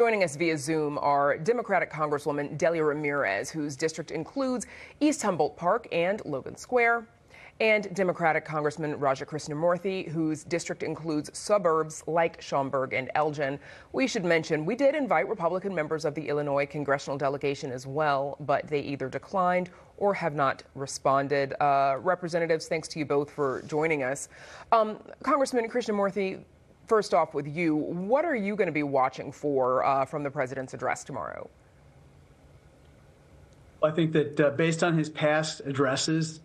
Joining us via Zoom are Democratic Congresswoman Delia Ramirez, whose district includes East Humboldt Park and Logan Square, and Democratic Congressman Krishnamorthi, whose district includes suburbs like Schaumburg and Elgin. We should mention we did invite Republican members of the Illinois congressional delegation as well, but they either declined or have not responded. Representatives, thanks to you both for joining us. Congressman Krishnamoorthi, first off with you, what are you going to be watching for from the president's address tomorrow? I think that based on his past addresses,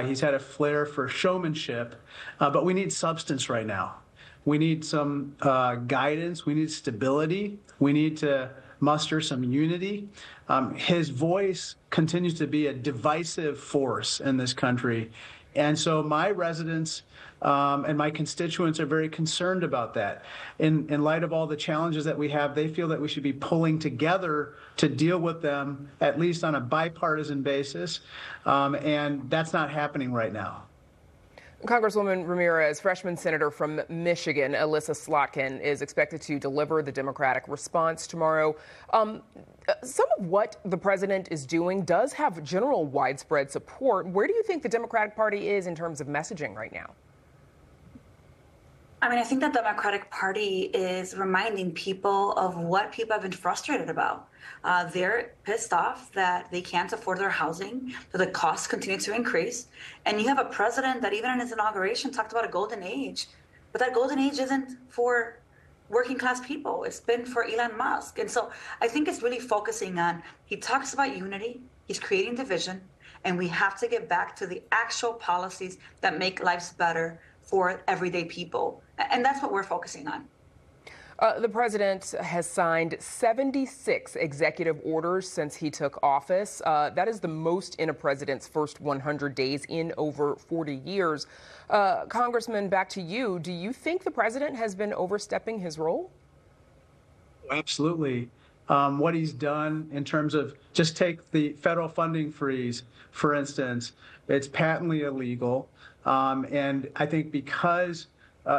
he's had a flair for showmanship, but we need substance right now. We need some guidance. We need stability. We need to muster some unity. His voice continues to be a divisive force in this country. And so my residents and my constituents are very concerned about that. In light of all the challenges that we have, they feel that we should be pulling together to deal with them, at least on a bipartisan basis. And that's not happening right now. Congresswoman Ramirez, freshman senator from Michigan, Alyssa Slotkin, is expected to deliver the Democratic response tomorrow. Some of what the president is doing does have general widespread support. Where do you think the Democratic Party is in terms of messaging right now? I mean, I think the Democratic Party is reminding people of what people have been frustrated about. They're pissed off that they can't afford their housing, that the costs continue to increase. And you have a president that even in his inauguration talked about a golden age. But that golden age isn't for working class people. It's been for Elon Musk. And so I think it's really focusing on, he talks about unity, he's creating division, and we have to get back to the actual policies that make lives better for everyday people. And that's what we're focusing on. The president has signed 76 executive orders since he took office. That is the most in a president's first 100 days in over 40 years. Congressman, back to you. Do you think the president has been overstepping his role? Absolutely. What he's done in terms of, just take the federal funding freeze, for instance, it's patently illegal. And I think because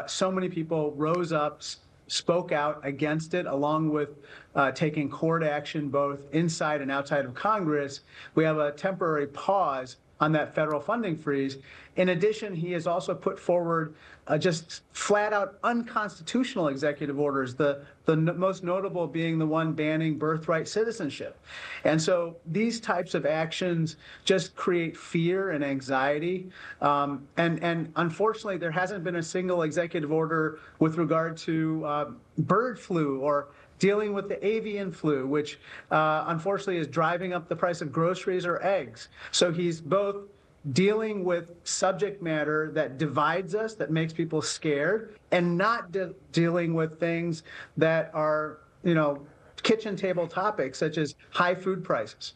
so many people rose up, spoke out against it, along with taking court action both inside and outside of Congress, we have a temporary pause on that federal funding freeze. In addition, he has also put forward just flat-out unconstitutional executive orders, the most notable being the one banning birthright citizenship. And so these types of actions just create fear and anxiety. And unfortunately, there hasn't been a single executive order with regard to bird flu or dealing with the avian flu, which unfortunately is driving up the price of groceries or eggs. So he's both dealing with subject matter that divides us, that makes people scared, and not dealing with things that are, kitchen table topics, such as high food prices.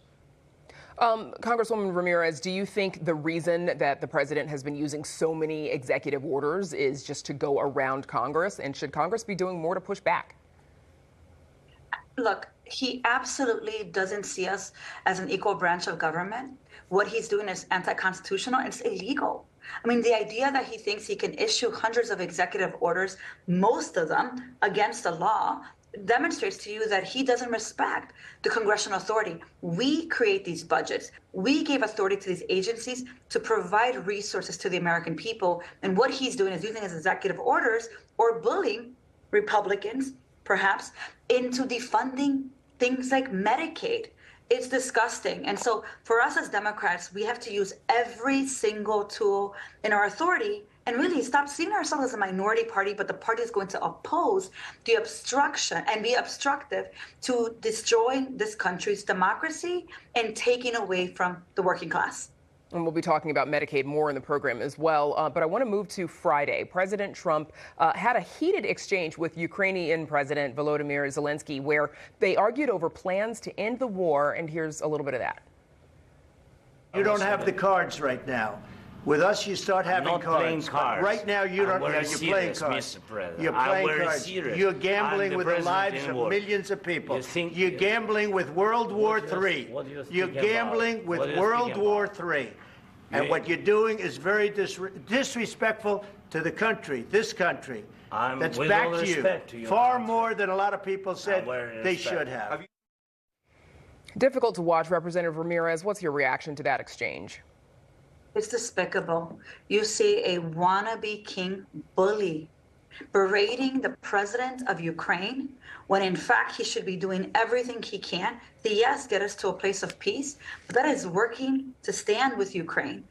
Congresswoman Ramirez, do you think the reason that the president has been using so many executive orders is just to go around Congress? And should Congress be doing more to push back? Look, he absolutely doesn't see us as an equal branch of government. What he's doing is anti-constitutional. It's illegal. I mean, the idea that he thinks he can issue hundreds of executive orders, most of them against the law, demonstrates to you that he doesn't respect the congressional authority. We create these budgets. We gave authority to these agencies to provide resources to the American people. And what he's doing is using his executive orders or bullying Republicans, perhaps, into defunding things like Medicaid. It's disgusting. And so for us as Democrats, we have to use every single tool in our authority and really stop seeing ourselves as a minority party, but the party is going to oppose the obstruction and be obstructive to destroying this country's democracy and taking away from the working class. And we'll be talking about Medicaid more in the program as well. But I want to move to Friday. President Trump had a heated exchange with Ukrainian President Volodymyr Zelensky, where they argued over plans to end the war. And here's a little bit of that. You don't have the cards right now. With us, you start having cards. Right now, you don't. You're playing cards. You're playing cards. You're gambling with the lives of millions of people. You're gambling with World War III. You're gambling with World War III. And what you're doing is very disrespectful to the country, this country. That's back to you. Far more than a lot of people said they should have. Difficult to watch. Representative Ramirez, what's your reaction to that exchange? It's despicable. You see a wannabe king bully berating the president of Ukraine when in fact he should be doing everything he can to, yes, get us to a place of peace, but that is working to stand with Ukraine,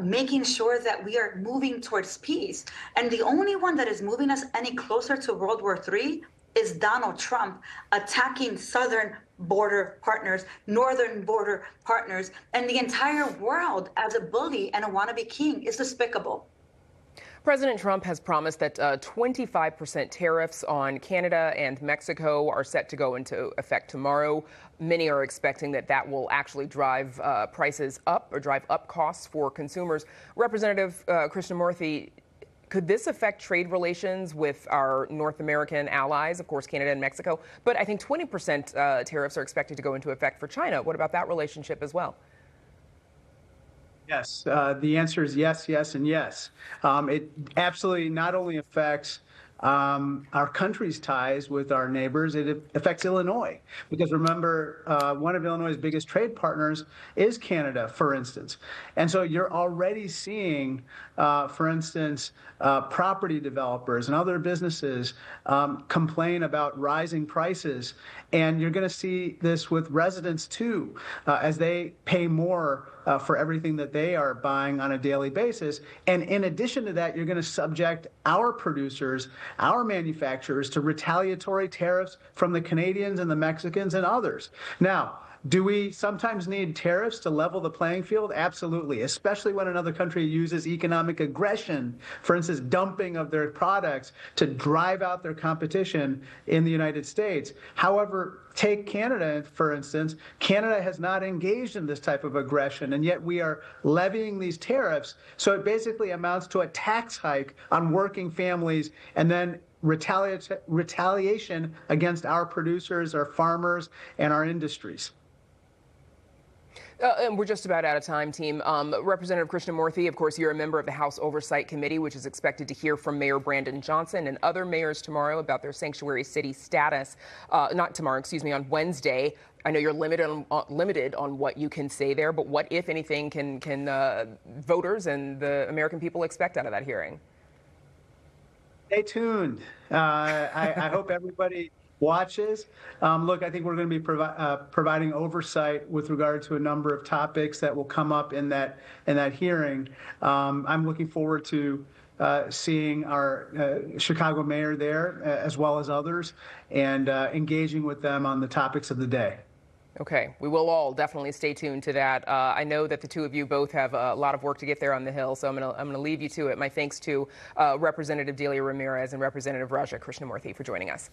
making sure that we are moving towards peace. And the only one that is moving us any closer to World War III is Donald Trump attacking southern border partners, northern border partners, and the entire world as a bully and a wannabe king is despicable. President Trump has promised that 25% tariffs on Canada and Mexico are set to go into effect tomorrow. Many are expecting that that will actually drive prices up or drive up costs for consumers. Representative Krishnamoorthi, could this affect trade relations with our North American allies, of course, Canada and Mexico? But I think 20% tariffs are expected to go into effect for China. What about that relationship as well? Yes, the answer is yes, yes, and yes. It absolutely not only affects our country's ties with our neighbors, it affects Illinois. Because remember, one of Illinois' biggest trade partners is Canada, for instance. And so you're already seeing, for instance, property developers and other businesses complain about rising prices. And you're going to see this with residents, too, as they pay more for everything that they are buying on a daily basis. And in addition to that, you're going to subject our producers, our manufacturers, to retaliatory tariffs from the Canadians and the Mexicans and others. Now, do we sometimes need tariffs to level the playing field? Absolutely, especially when another country uses economic aggression, for instance, dumping of their products to drive out their competition in the United States. However, take Canada, for instance. Canada has not engaged in this type of aggression, and yet we are levying these tariffs. So it basically amounts to a tax hike on working families and then retaliation against our producers, our farmers, and our industries. And we're just about out of time, team. Representative Krishnamoorthi, of course, you're a member of the House Oversight Committee, which is expected to hear from Mayor Brandon Johnson and other mayors tomorrow about their sanctuary city status. Not tomorrow, excuse me, on Wednesday. I know you're limited on what you can say there, but what, if anything, can voters and the American people expect out of that hearing? Stay tuned. I hope everybody watches. Look, I think we're going to be providing oversight with regard to a number of topics that will come up in that hearing. I'm looking forward to seeing our Chicago mayor there, as well as others, and engaging with them on the topics of the day. Okay, we will all definitely stay tuned to that. I know that the two of you both have a lot of work to get there on the Hill, so I'm gonna leave you to it. My thanks to Representative Delia Ramirez and Representative Raja Krishnamoorthi for joining us.